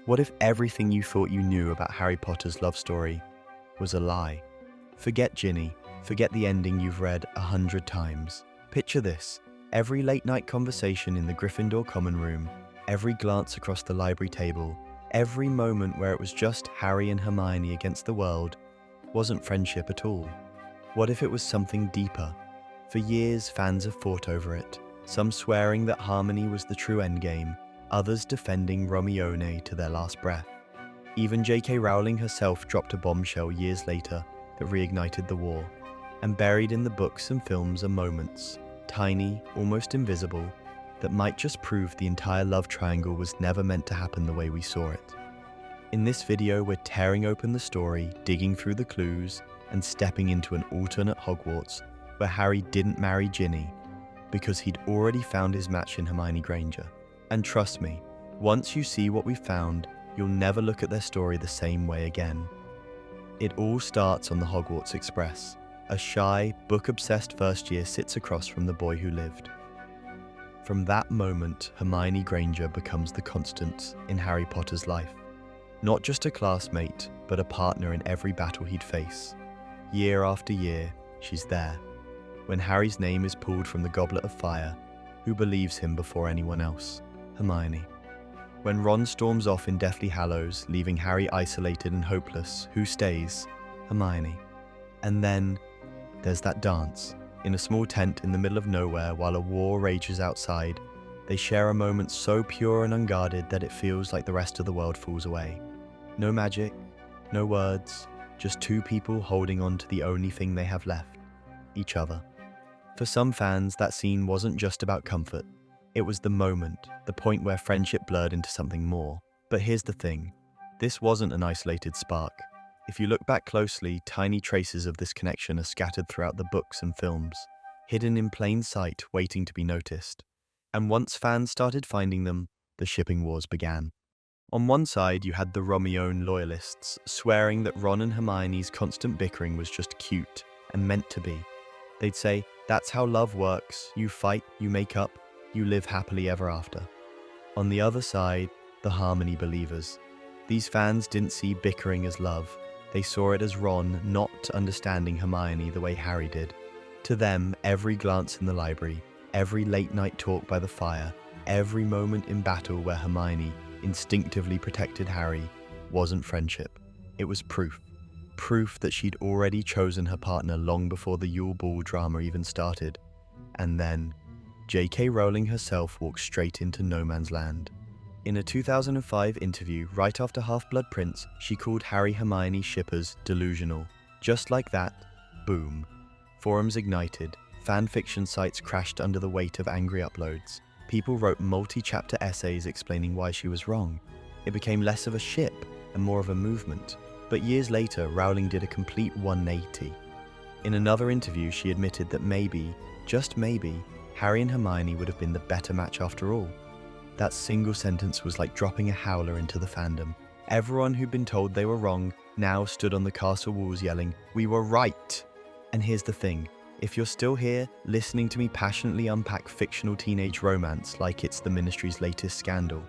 What if everything you thought you knew about Harry Potter's love story was a lie? Forget Ginny, forget the ending you've read 100 times. Picture this: every late-night conversation in the Gryffindor common room, every glance across the library table, every moment where it was just Harry and Hermione against the world wasn't friendship at all. What if it was something deeper? For years, fans have fought over it, some swearing that Harmony was the true endgame, others defending Hermione to their last breath. Even J.K. Rowling herself dropped a bombshell years later that reignited the war. And buried in the books and films are moments, tiny, almost invisible, that might just prove the entire love triangle was never meant to happen the way we saw it. In this video, we're tearing open the story, digging through the clues, and stepping into an alternate Hogwarts where Harry didn't marry Ginny because he'd already found his match in Hermione Granger. And trust me, once you see what we found, you'll never look at their story the same way again. It all starts on the Hogwarts Express. A shy, book-obsessed first year sits across from the boy who lived. From that moment, Hermione Granger becomes the constant in Harry Potter's life. Not just a classmate, but a partner in every battle he'd face. Year after year, she's there. When Harry's name is pulled from the Goblet of Fire, who believes him before anyone else? Hermione. When Ron storms off in Deathly Hallows, leaving Harry isolated and hopeless, who stays? Hermione. And then there's that dance. In a small tent in the middle of nowhere while a war rages outside, they share a moment so pure and unguarded that it feels like the rest of the world falls away. No magic, no words, just two people holding on to the only thing they have left, each other. For some fans, that scene wasn't just about comfort. It was the moment, the point where friendship blurred into something more. But here's the thing, this wasn't an isolated spark. If you look back closely, tiny traces of this connection are scattered throughout the books and films, hidden in plain sight, waiting to be noticed. And once fans started finding them, the shipping wars began. On one side, you had the Hermione loyalists, swearing that Ron and Hermione's constant bickering was just cute and meant to be. They'd say, that's how love works, you fight, you make up, you live happily ever after. On the other side, the Harmony believers. These fans didn't see bickering as love. They saw it as Ron not understanding Hermione the way Harry did. To them, every glance in the library, every late-night talk by the fire, every moment in battle where Hermione instinctively protected Harry wasn't friendship. It was proof. Proof that she'd already chosen her partner long before the Yule Ball drama even started. And then, J.K. Rowling herself walked straight into no man's land. In a 2005 interview, right after Half-Blood Prince, she called Harry-Hermione shippers delusional. Just like that, boom. Forums ignited, fan fiction sites crashed under the weight of angry uploads. People wrote multi-chapter essays explaining why she was wrong. It became less of a ship and more of a movement. But years later, Rowling did a complete 180. In another interview, she admitted that maybe, just maybe, Harry and Hermione would have been the better match after all. That single sentence was like dropping a howler into the fandom. Everyone who'd been told they were wrong now stood on the castle walls yelling, "We were right!" And here's the thing, if you're still here, listening to me passionately unpack fictional teenage romance like it's the Ministry's latest scandal,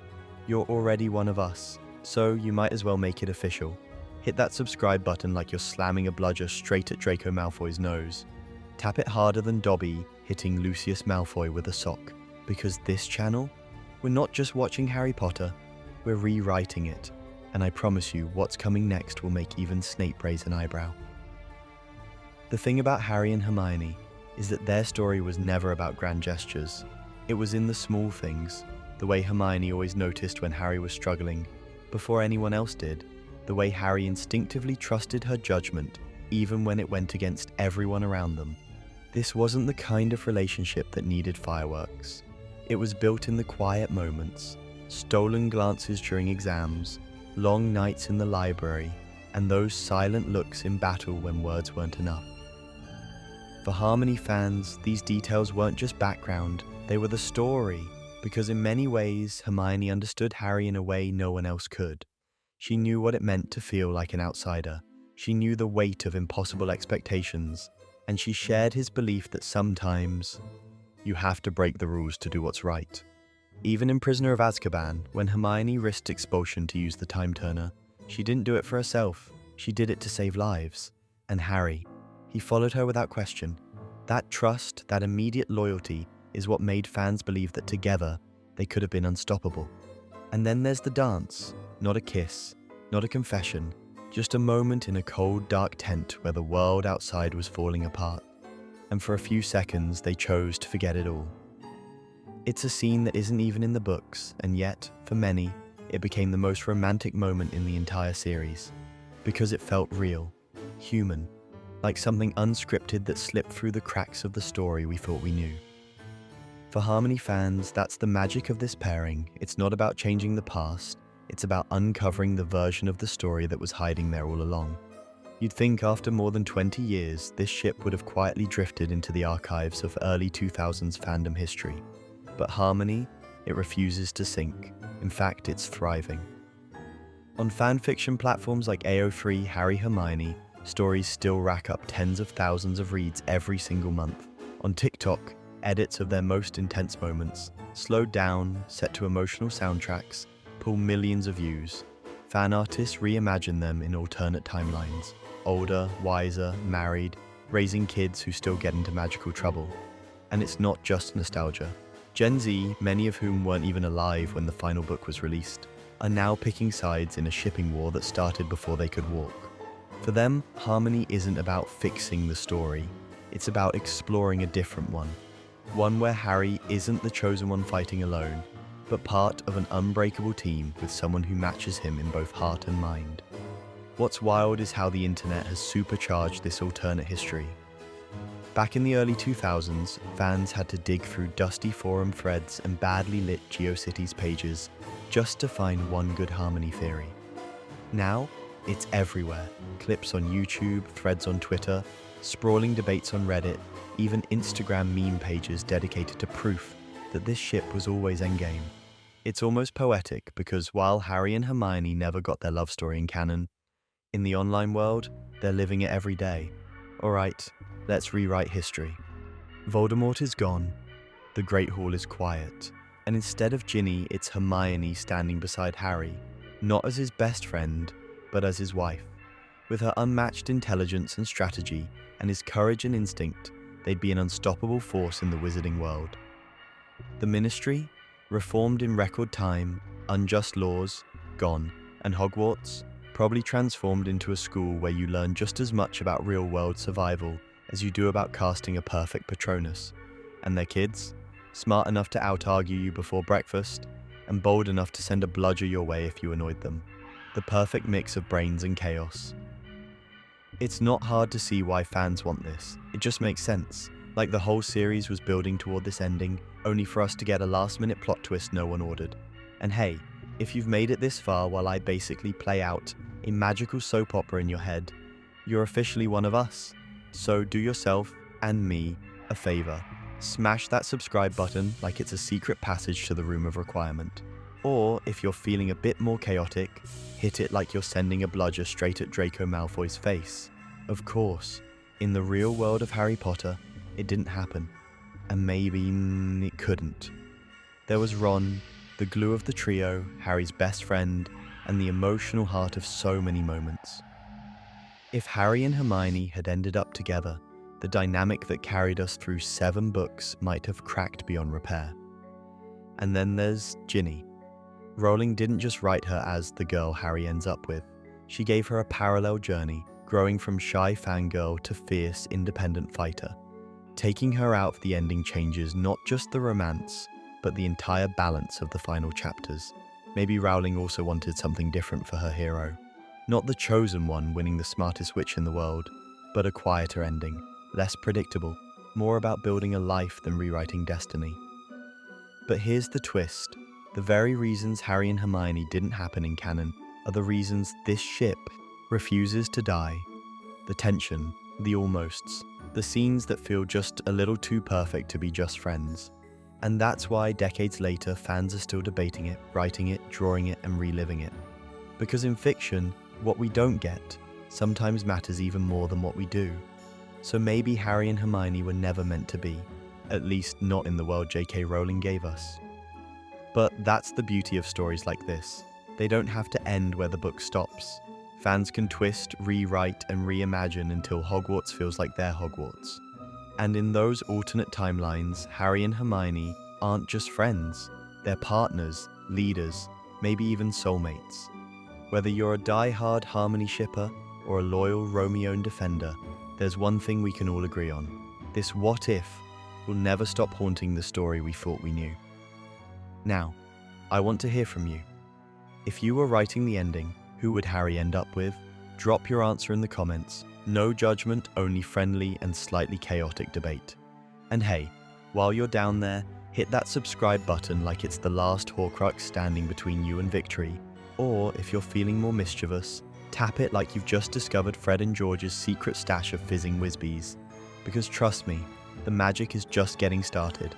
you're already one of us, so you might as well make it official. Hit that subscribe button like you're slamming a bludger straight at Draco Malfoy's nose. Tap it harder than Dobby hitting Lucius Malfoy with a sock. Because this channel, we're not just watching Harry Potter, we're rewriting it. And I promise you, what's coming next will make even Snape raise an eyebrow. The thing about Harry and Hermione is that their story was never about grand gestures. It was in the small things, the way Hermione always noticed when Harry was struggling, before anyone else did, the way Harry instinctively trusted her judgment, even when it went against everyone around them. This wasn't the kind of relationship that needed fireworks. It was built in the quiet moments, stolen glances during exams, long nights in the library, and those silent looks in battle when words weren't enough. For Harmony fans, these details weren't just background, they were the story, because in many ways, Hermione understood Harry in a way no one else could. She knew what it meant to feel like an outsider. She knew the weight of impossible expectations, and she shared his belief that sometimes you have to break the rules to do what's right. Even in Prisoner of Azkaban, when Hermione risked expulsion to use the time turner, she didn't do it for herself, she did it to save lives. And Harry, he followed her without question. That trust, that immediate loyalty, is what made fans believe that together, they could have been unstoppable. And then there's the dance. Not a kiss, not a confession, just a moment in a cold, dark tent where the world outside was falling apart. And for a few seconds, they chose to forget it all. It's a scene that isn't even in the books, and yet, for many, it became the most romantic moment in the entire series. Because it felt real, human, like something unscripted that slipped through the cracks of the story we thought we knew. For Harmony fans, that's the magic of this pairing. It's not about changing the past, it's about uncovering the version of the story that was hiding there all along. You'd think after more than 20 years, this ship would have quietly drifted into the archives of early 2000s fandom history. But Harmony, it refuses to sink. In fact, it's thriving. On fanfiction platforms like AO3, Harry-Hermione, stories still rack up tens of thousands of reads every single month. On TikTok, edits of their most intense moments, slowed down, set to emotional soundtracks, pull millions of views. Fan artists reimagine them in alternate timelines. Older, wiser, married, raising kids who still get into magical trouble. And it's not just nostalgia. Gen Z, many of whom weren't even alive when the final book was released, are now picking sides in a shipping war that started before they could walk. For them, Harmony isn't about fixing the story, it's about exploring a different one. One where Harry isn't the chosen one fighting alone, but part of an unbreakable team with someone who matches him in both heart and mind. What's wild is how the internet has supercharged this alternate history. Back in the early 2000s, fans had to dig through dusty forum threads and badly lit GeoCities pages just to find one good Harmony theory. Now, it's everywhere. Clips on YouTube, threads on Twitter, sprawling debates on Reddit, even Instagram meme pages dedicated to proof that this ship was always endgame. It's almost poetic because while Harry and Hermione never got their love story in canon, in the online world, they're living it every day. Alright, let's rewrite history. Voldemort is gone, the Great Hall is quiet, and instead of Ginny, it's Hermione standing beside Harry, not as his best friend, but as his wife. With her unmatched intelligence and strategy, and his courage and instinct, they'd be an unstoppable force in the wizarding world. The Ministry, reformed in record time, unjust laws, gone, and Hogwarts, probably transformed into a school where you learn just as much about real-world survival as you do about casting a perfect Patronus. And their kids, smart enough to out-argue you before breakfast, and bold enough to send a bludger your way if you annoyed them. The perfect mix of brains and chaos. It's not hard to see why fans want this. It just makes sense. Like the whole series was building toward this ending, only for us to get a last-minute plot twist no one ordered. And hey, if you've made it this far while I basically play out a magical soap opera in your head, you're officially one of us. So do yourself and me a favor. Smash that subscribe button like it's a secret passage to the room of requirement. Or, if you're feeling a bit more chaotic, hit it like you're sending a bludger straight at Draco Malfoy's face. Of course, in the real world of Harry Potter, it didn't happen. And maybe it couldn't. There was Ron, the glue of the trio, Harry's best friend, and the emotional heart of so many moments. If Harry and Hermione had ended up together, the dynamic that carried us through 7 books might have cracked beyond repair. And then there's Ginny. Rowling didn't just write her as the girl Harry ends up with. She gave her a parallel journey, growing from shy fangirl to fierce, independent fighter. Taking her out of the ending changes not just the romance, but the entire balance of the final chapters. Maybe Rowling also wanted something different for her hero. Not the chosen one winning the smartest witch in the world, but a quieter ending, less predictable, more about building a life than rewriting destiny. But here's the twist. The very reasons Harry and Hermione didn't happen in canon are the reasons this ship refuses to die. The tension, the almosts, the scenes that feel just a little too perfect to be just friends. And that's why decades later fans are still debating it, writing it, drawing it, and reliving it. Because in fiction, what we don't get sometimes matters even more than what we do. So maybe Harry and Hermione were never meant to be, at least not in the world J.K. Rowling gave us. But that's the beauty of stories like this. They don't have to end where the book stops. Fans can twist, rewrite, and reimagine until Hogwarts feels like their Hogwarts. And in those alternate timelines, Harry and Hermione aren't just friends. They're partners, leaders, maybe even soulmates. Whether you're a die-hard Harmony shipper or a loyal Romeo defender, there's one thing we can all agree on. This what if will never stop haunting the story we thought we knew. Now, I want to hear from you. If you were writing the ending, who would Harry end up with? Drop your answer in the comments. No judgment, only friendly and slightly chaotic debate. And hey, while you're down there, hit that subscribe button like it's the last Horcrux standing between you and victory. Or, if you're feeling more mischievous, tap it like you've just discovered Fred and George's secret stash of fizzing Whizbees. Because trust me, the magic is just getting started.